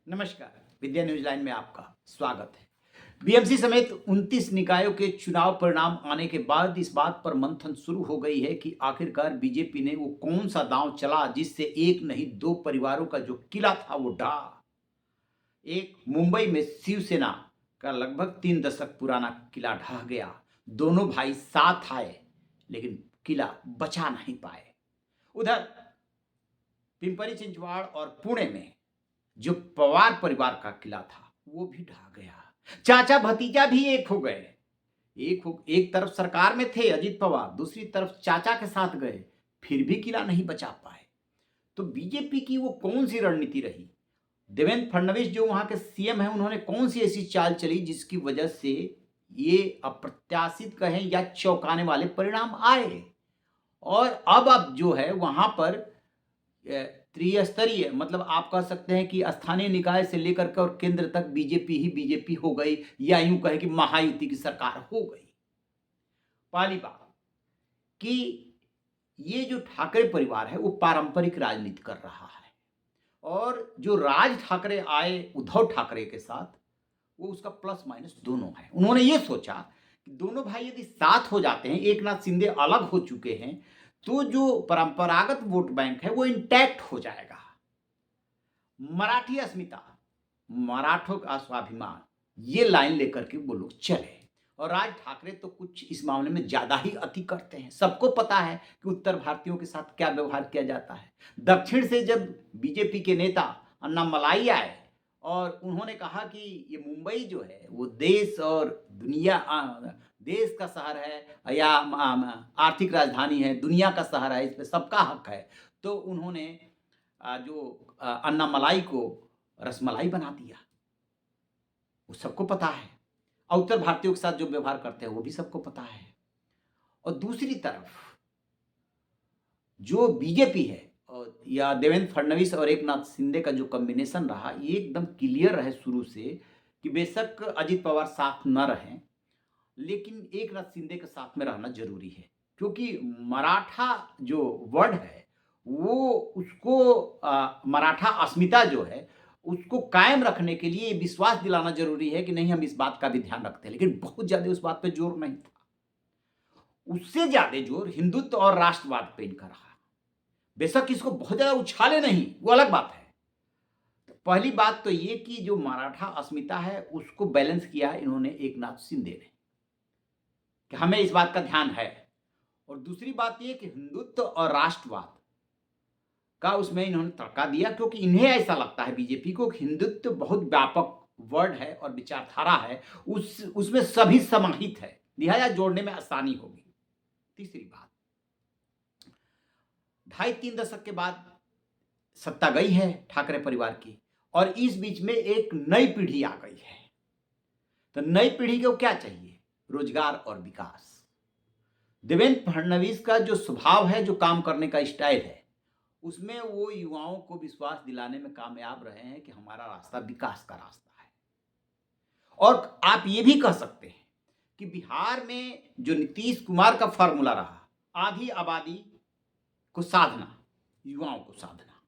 नमस्कार। विद्या news line में आपका स्वागत है। बीएमसी समेत 29 निकायों के चुनाव परिणाम आने के बाद इस बात पर मंथन शुरू हो गई है कि आखिरकार बीजेपी ने वो कौन सा दांव चला जिससे एक नहीं दो परिवारों का जो किला था वो ढहा। एक, मुंबई में शिवसेना का लगभग 3 दशक पुराना किला ढह गया। दोनों भाई साथ आए लेकिन किला बचा नहीं पाए। उधर पिंपरी चिंचवाड़ और पुणे में जो पवार परिवार का किला था वो भी ढह गया। चाचा भतीजा भी एक हो गए। एक तरफ सरकार में थे अजीत पवार, दूसरी तरफ चाचा के साथ गए, फिर भी किला नहीं बचा पाए। तो बीजेपी की वो कौन सी रणनीति रही? देवेंद्र फडणवीस जो वहां के सीएम हैं, उन्होंने कौन सी ऐसी चाल चली जिसकी वजह से ये अप्रत्याशित कहें या चौंकाने वाले परिणाम आए? और अब जो है वहां पर त्रिस्तरीय, मतलब आप कह सकते हैं कि स्थानीय निकाय से लेकर के और केंद्र तक बीजेपी ही बीजेपी हो गई, या यूं कहे कि महायुति की सरकार हो गई। पहली बात कि ये जो ठाकरे परिवार है वो पारंपरिक राजनीति कर रहा है, और जो राज ठाकरे आए उद्धव ठाकरे के साथ, वो उसका प्लस माइनस दोनों है। उन्होंने ये सोचा कि दोनों भाई यदि साथ हो जाते हैं, एक नाथ शिंदे अलग हो चुके हैं, तो जो परंपरागत वोट बैंक है वो इंटैक्ट हो जाएगा। मराठी अस्मिता, मराठों का स्वाभिमान, ये लाइन लेकर के वो लोग चले। और राज ठाकरे तो कुछ इस मामले में ज्यादा ही अति करते हैं। सबको पता है कि उत्तर भारतीयों के साथ क्या व्यवहार किया जाता है। दक्षिण से जब बीजेपी के नेता अन्नामलाई आए और उन्होंने कहा कि ये मुंबई जो है वो देश और दुनिया, देश का शहर है या आर्थिक राजधानी है, दुनिया का शहर है, इस पे सबका हक है, तो उन्होंने जो अन्नामलाई को रसमलाई बना दिया। वो सबको पता है। और उत्तर भारतीयों के साथ जो व्यवहार करते हैं वो भी सबको पता है। और दूसरी तरफ जो बीजेपी है, और या देवेंद्र फडणवीस और एकनाथ शिंदे का जो कॉम्बिनेशन रहा, ये एकदम क्लियर रहे शुरू से कि बेशक अजीत पवार साथ न रहें, लेकिन एकनाथ शिंदे के साथ में रहना जरूरी है। क्योंकि मराठा जो वर्ड है वो उसको मराठा अस्मिता जो है उसको कायम रखने के लिए विश्वास दिलाना जरूरी है कि नहीं, हम इस बात का भी ध्यान रखते हैं। लेकिन बहुत ज्यादा उस बात पे जोर नहीं था। उससे ज्यादा जोर हिंदुत्व और राष्ट्रवाद पे इनका रहा। बेशक इसको बहुत ज्यादा उछाले नहीं, वो अलग बात है। तो पहली बात तो ये कि जो मराठा अस्मिता है उसको बैलेंस किया है इन्होंने एकनाथ शिंदे ने, कि हमें इस बात का ध्यान है। और दूसरी बात ये कि हिंदुत्व और राष्ट्रवाद का उसमें इन्होंने तड़का दिया, क्योंकि इन्हें ऐसा लगता है बीजेपी को कि हिंदुत्व बहुत व्यापक वर्ड है और विचारधारा है, उसमें सभी समाहित है, लिहाजा जोड़ने में आसानी होगी। तीसरी बात, 2.5-3 दशक के बाद सत्ता गई है ठाकरे परिवार की, और इस बीच में एक नई पीढ़ी आ गई है। तो नई पीढ़ी को क्या चाहिए? रोजगार और विकास। देवेंद्र फडणवीस का जो स्वभाव है, जो काम करने का स्टाइल है, उसमें वो युवाओं को विश्वास दिलाने में कामयाब रहे हैं कि हमारा रास्ता विकास का रास्ता है। और आप ये भी कह सकते हैं कि बिहार में जो नीतीश कुमार का फॉर्मूला रहा, आधी आबादी को साधना, युवाओं को साधना,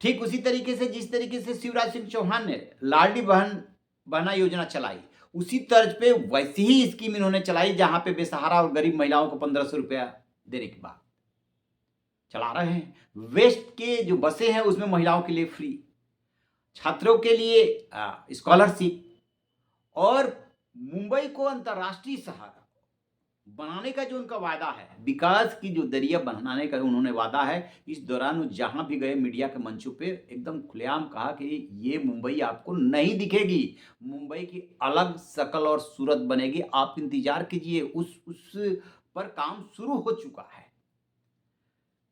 ठीक उसी तरीके से जिस तरीके से शिवराज सिंह चौहान ने लाडली बहना योजना चलाई, उसी तर्ज पे वैसी ही स्कीम इन्होंने चलाई, जहां पे बेसहारा और गरीब महिलाओं को 1500 रुपया देने के बाद चला रहे हैं। वेस्ट के जो बसें हैं उसमें महिलाओं के लिए फ्री, छात्रों के लिए स्कॉलरशिप, और मुंबई को अंतर्राष्ट्रीय शहर बनाने का जो उनका वादा है, विकास की जो दरिया बनाने का उन्होंने वादा है। इस दौरान वो जहां भी गए मीडिया के मंचों पे एकदम खुलेआम कहा कि ये मुंबई आपको नहीं दिखेगी, मुंबई की अलग शक्ल और सूरत बनेगी, आप इंतजार कीजिए, उस पर काम शुरू हो चुका है।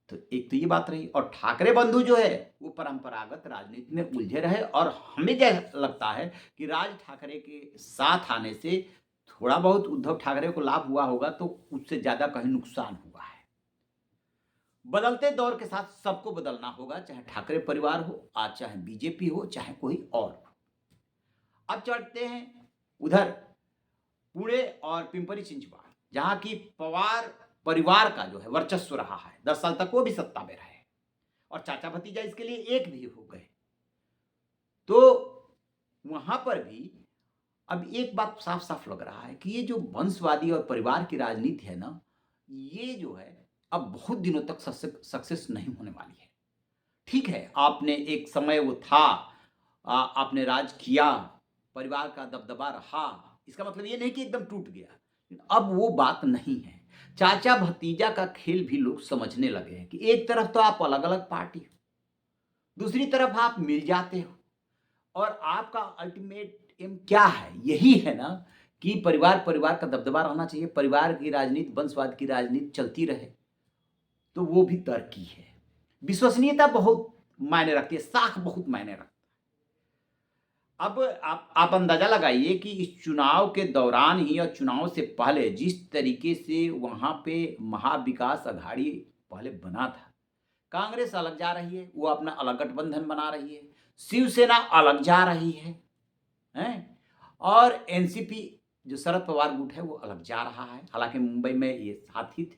तो एक तो ये बात रही। और ठाकरे बंधु जो है वो परंपरागत राजनीति में उलझे रहे, और हमें क्या लगता है कि राज ठाकरे के साथ आने से थोड़ा बहुत उद्धव ठाकरे को लाभ हुआ होगा, तो उससे ज्यादा कहीं नुकसान हुआ है। बदलते दौर के साथ सबको बदलना होगा, चाहे ठाकरे परिवार हो, आज चाहे बीजेपी हो, चाहे कोई और हो। अब चढ़ते हैं उधर पुणे और पिंपरी चिंचवाड़, जहां की पवार परिवार का जो है वर्चस्व रहा है, 10 साल तक वो भी सत्ता में रहे, और चाचा भतीजा इसके लिए एक भी हो गए। तो वहां पर भी अब एक बात साफ साफ लग रहा है कि ये जो वंशवादी और परिवार की राजनीति है ना, ये जो है अब बहुत दिनों तक सक्सेस नहीं होने वाली है। ठीक है, आपने एक समय वो था, आपने राज किया, परिवार का दबदबा रहा, इसका मतलब ये नहीं कि एकदम टूट गया। अब वो बात नहीं है। चाचा भतीजा का खेल भी लोग समझने लगे हैं कि एक तरफ तो आप अलग अलग पार्टी हो, दूसरी तरफ आप मिल जाते हो, और आपका अल्टीमेट एम क्या है? यही है ना कि परिवार परिवार का दबदबा रहना चाहिए, परिवार की राजनीति, वंशवाद की राजनीति चलती रहे, तो वो भी तरक्की है। विश्वसनीयता बहुत मायने रखती है, साख बहुत मायने रखती है। अब आप अंदाजा लगाइए कि इस चुनाव के दौरान ही और चुनाव से पहले जिस तरीके से वहां पे महाविकास अघाड़ी पहले बना था, कांग्रेस अलग जा रही है, वो अपना अलग गठबंधन बना रही है, शिवसेना अलग जा रही है, और एनसीपी जो शरद पवार गुट है वो अलग जा रहा है, हालांकि मुंबई में ये साथ ही थे।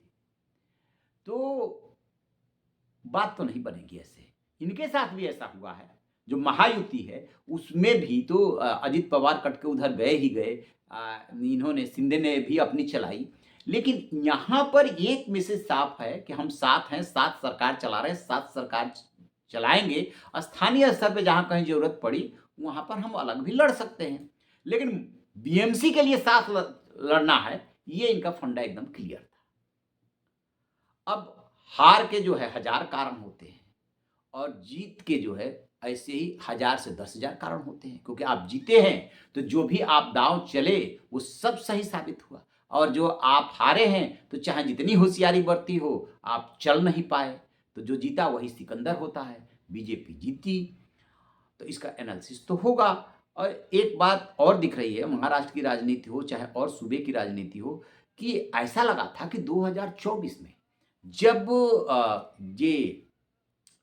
तो बात तो नहीं बनेगी ऐसे। इनके साथ भी ऐसा हुआ है, जो महायुति है उसमें भी तो अजित पवार कट के उधर गए ही गए, इन्होंने शिंदे ने भी अपनी चलाई, लेकिन यहां पर एक मैसेज साफ है कि हम साथ हैं, साथ सरकार चला रहे हैं, साथ सरकार चलाएंगे। स्थानीय स्तर पे जहां कहीं जरूरत पड़ी वहां पर हम अलग भी लड़ सकते हैं, लेकिन बीएमसी के लिए साथ लड़ना है, ये इनका फंडा एकदम क्लियर था। अब हार के जो है 1000 कारण होते हैं, और जीत के जो है ऐसे ही 1000 से 10,000 कारण होते हैं, क्योंकि आप जीते हैं तो जो भी आप दांव चले वो सब सही साबित हुआ, और जो आप हारे हैं तो चाहे जितनी होशियारी बरती हो आप चल नहीं पाए, तो जो जीता वही सिकंदर होता है, बीजेपी जीती। तो इसका एनालिसिस तो होगा। और एक बात और दिख रही है, महाराष्ट्र की राजनीति हो चाहे और सूबे की राजनीति हो, कि ऐसा लगा था कि 2024 में जब ये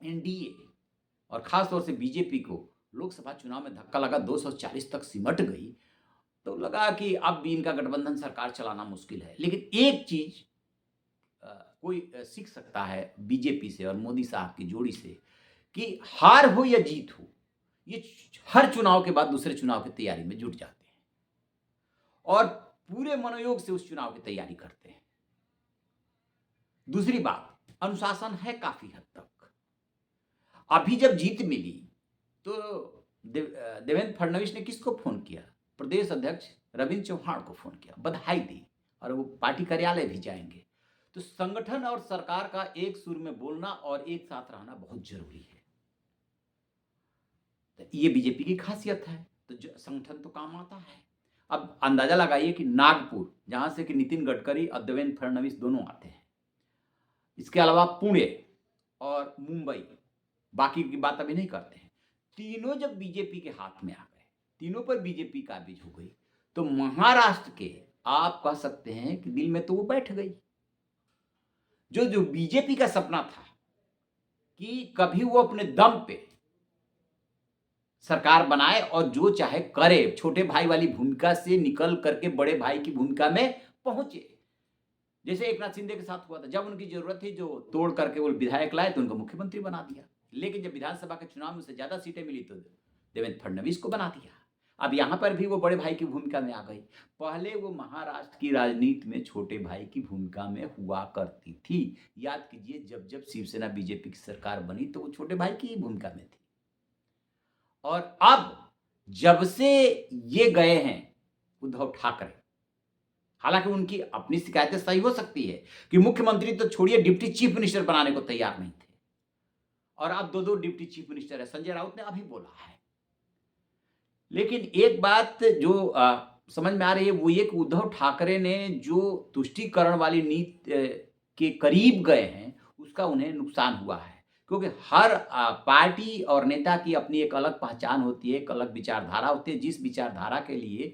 एनडीए और खास तौर से बीजेपी को लोकसभा चुनाव में धक्का लगा, 240 तक सिमट गई, तो लगा कि अब भी इनका गठबंधन सरकार चलाना मुश्किल है। लेकिन एक चीज कोई सीख सकता है बीजेपी से और मोदी साहब की जोड़ी से, कि हार हो या जीत हो, ये हर चुनाव के बाद दूसरे चुनाव की तैयारी में जुट जाते हैं और पूरे मनोयोग से उस चुनाव की तैयारी करते हैं। दूसरी बात, अनुशासन है काफी हद तक। अभी जब जीत मिली तो देवेंद्र फडणवीस ने किसको फोन किया? प्रदेश अध्यक्ष रविंद्र चौहान को फोन किया, बधाई दी, और वो पार्टी कार्यालय भी जाएंगे। तो संगठन और सरकार का एक सुर में बोलना और एक साथ रहना बहुत जरूरी है। तो ये बीजेपी की खासियत है, तो संगठन तो काम आता है। अब अंदाजा लगाइए कि नागपुर, जहां से कि नितिन गडकरी और देवेंद्र फडणवीस दोनों आते हैं, इसके अलावा पुणे और मुंबई, बाकी की बात अभी नहीं करते हैं, तीनों जब बीजेपी के हाथ में आ गए, तीनों पर बीजेपी काबिज हो गई, तो महाराष्ट्र के आप कह सकते हैं कि दिल में तो वो बैठ गई। जो बीजेपी का सपना था कि कभी वो अपने दम पे सरकार बनाए और जो चाहे करे, छोटे भाई वाली भूमिका से निकल करके बड़े भाई की भूमिका में पहुंचे, जैसे एकनाथ शिंदे के साथ हुआ था। जब उनकी जरूरत थी जो तोड़ करके वो विधायक लाए तो उनको मुख्यमंत्री बना दिया, लेकिन जब विधानसभा के चुनाव में से ज्यादा सीटें मिली तो देवेंद्र फडणवीस को बना दिया। अब यहां पर भी वो बड़े भाई की भूमिका में आ गई। पहले वो महाराष्ट्र की राजनीति में छोटे भाई की भूमिका में हुआ करती थी। याद कीजिए, जब जब शिवसेना बीजेपी की सरकार बनी तो वो छोटे भाई की भूमिका में थी। और अब जब से ये गए हैं उद्धव ठाकरे, हालांकि उनकी अपनी शिकायतें सही हो सकती है कि मुख्यमंत्री तो छोड़िए, डिप्टी चीफ मिनिस्टर बनाने को तैयार नहीं थे, और अब दो डिप्टी चीफ मिनिस्टर है, संजय राउत ने अभी बोला है। लेकिन एक बात जो समझ में आ रही है वो ये कि उद्धव ठाकरे ने जो तुष्टीकरण वाली नीति के करीब गए हैं उसका उन्हें नुकसान हुआ है, क्योंकि हर पार्टी और नेता की अपनी एक अलग पहचान होती है, एक अलग विचारधारा होती है। जिस विचारधारा के लिए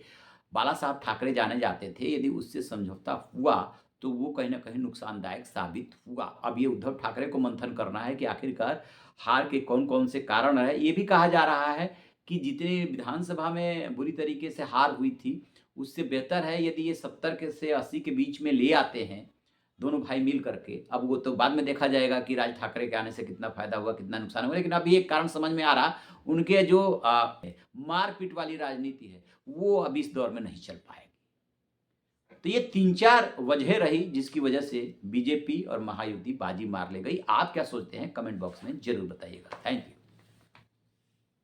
बाला साहब ठाकरे जाने जाते थे, यदि उससे समझौता हुआ तो वो कहीं ना कहीं नुकसानदायक साबित हुआ। अब ये उद्धव ठाकरे को मंथन करना है कि आखिरकार हार के कौन कौन से कारण है। ये भी कहा जा रहा है कि जितने विधानसभा में बुरी तरीके से हार हुई थी, उससे बेहतर है यदि ये 70 के से 80 के बीच में ले आते हैं दोनों भाई मिल करके। अब वो तो बाद में देखा जाएगा कि राज ठाकरे के आने से कितना फायदा हुआ, कितना नुकसान हुआ, लेकिन अभी एक कारण समझ में आ रहा, उनके जो मारपीट वाली राजनीति है वो अब इस दौर में नहीं चल पाएगी। तो ये 3-4 वजह रही जिसकी वजह से बीजेपी और महायुति बाजी मार ले गई। आप क्या सोचते हैं कमेंट बॉक्स में जरूर बताइएगा। Thank you.